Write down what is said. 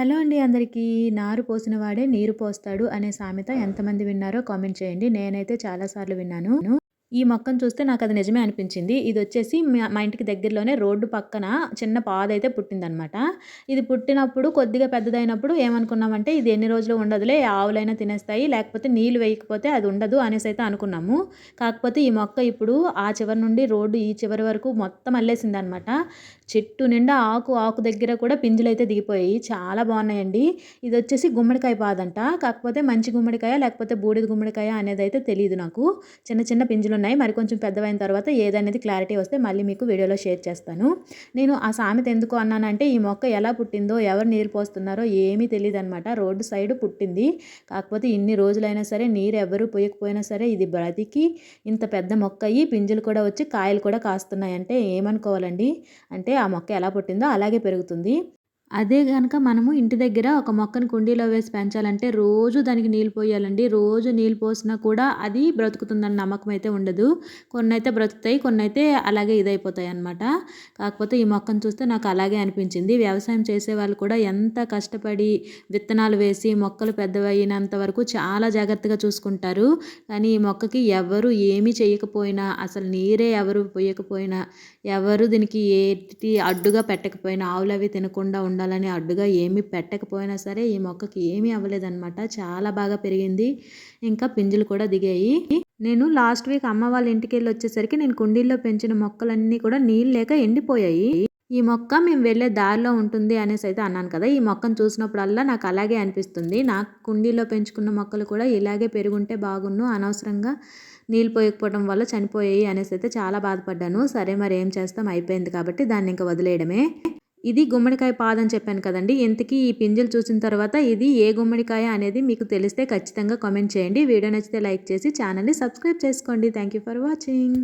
Hello అండి అందరికీ. నారు పోసిన వాడే నీరు పోస్తాడు అనే సామెత ఎంతమంది విన్నారో కామెంట్ చేయండి. నేనైతే చాలా సార్లు విన్నాను. ఈ మొక్కను చూస్తే నాకది నిజమే అనిపించింది. ఇదొచ్చేసి మా ఇంటికి దగ్గరలోనే రోడ్డు పక్కన చిన్న పాదైతే పుట్టిందనమాట. ఇది పుట్టినప్పుడు కొద్దిగా పెద్దదైనప్పుడు ఏమనుకున్నామంటే ఇది ఎన్ని రోజులు ఉండదులే, ఆవులైనా తినేస్తాయి, లేకపోతే నీళ్ళు వేయకపోతే అది ఉండదు అనేసైతే అనుకున్నాము. కాకపోతే ఈ మొక్క ఇప్పుడు ఆ చివరి నుండి రోడ్డు ఈ చివరి వరకు మొత్తం అల్లేసిందనమాట. చెట్టు నిండా ఆకు దగ్గర కూడా పింజులైతే దిగిపోయాయి. చాలా బాగున్నాయండి. ఇదొచ్చేసి గుమ్మడికాయ పాదంట. కాకపోతే మంచి గుమ్మడికాయ లేకపోతే బూడిద గుమ్మడికాయ అనేదైతే తెలీదు నాకు. చిన్న చిన్న పింజులున్నాయి. మరి కొంచెం పెద్దవైన తర్వాత ఏదనేది క్లారిటీ వస్తే మళ్ళీ మీకు వీడియోలో షేర్ చేస్తాను. నేను ఆ సామెత ఎందుకు అన్నానంటే ఈ మొక్క ఎలా పుట్టిందో, ఎవరు నీరు పోస్తున్నారో ఏమీ తెలీదనమాట. రోడ్డు సైడ్ పుట్టింది. కాకపోతే ఇన్ని రోజులైనా సరే నీరు ఎవరు పోయకపోయినా సరే ఇది బ్రతికి ఇంత పెద్ద మొక్క అయ్యి పింజులు కూడా వచ్చి కాయలు కూడా కాస్తున్నాయంటే ఏమనుకోవాలండి. అంటే ఆ మొక్క ఎలా పుట్టిందో అలాగే పెరుగుతుంది. అదే గనక మనము ఇంటి దగ్గర ఒక మొక్కని కుండీలో వేసి పెంచాలంటే రోజు దానికి నీళ్ళు పోయాలండి. రోజు నీళ్ళు పోసినా కూడా అది బ్రతుకుతుందని నమ్మకం అయితే ఉండదు. కొన్నైతే బ్రతుకుతాయి, కొన్నైతే అలాగే ఇదైపోతాయి అన్నమాట. కాకపోతే ఈ మొక్కను చూస్తే నాకు అలాగే అనిపించింది. వ్యవసాయం చేసేవాళ్ళు కూడా ఎంత కష్టపడి విత్తనాలు వేసి మొక్కలు పెద్దవయినంత వరకు చాలా జాగ్రత్తగా చూసుకుంటారు. కానీ ఈ మొక్కకి ఎవరు ఏమీ చేయకపోయినా, అసలు నీరే ఎవరు పోయకపోయినా, ఎవరు దీనికి ఏటి అడ్డుగా పెట్టకపోయినా, ఆవులు అవి తినకుండా ఉండాలని అడ్డుగా ఏమీ పెట్టకపోయినా సరే ఈ మొక్కకి ఏమీ అవ్వలేదన్నమాట. చాలా బాగా పెరిగింది. ఇంకా పింజులు కూడా దిగాయి. నేను లాస్ట్ వీక్ అమ్మ వాళ్ళ ఇంటికి వెళ్ళి వచ్చేసరికి నేను కుండీల్లో పెంచిన మొక్కలన్నీ కూడా నీళ్ళు లేక ఎండిపోయాయి. ఈ మొక్క మేము వెళ్ళే దారిలో ఉంటుంది అనేసి అయితే అన్నాను కదా. ఈ మొక్కను చూసినప్పుడల్లా నాకు అలాగే అనిపిస్తుంది. నాకు కుండీలో పెంచుకున్న మొక్కలు కూడా ఇలాగే పెరుగుంటే బాగున్ను, అనవసరంగా నీళ్ళు పోయకపోవడం వల్ల చనిపోయాయి అనేసి అయితే చాలా బాధపడ్డాను. సరే మరి ఏం చేస్తాం, అయిపోయింది కాబట్టి దాన్ని ఇంకా వదిలేయడమే. ఇది గుమ్మడికాయ పాదని చెప్పాను కదండి. ఇంతకీ ఈ పింజలు చూసిన తర్వాత ఇది ఏ గుమ్మడికాయ అనేది మీకు తెలిస్తే ఖచ్చితంగా కామెంట్ చేయండి. వీడియో నచ్చితే లైక్ చేసి ఛానల్ని సబ్స్క్రైబ్ చేసుకోండి. Thank you for watching.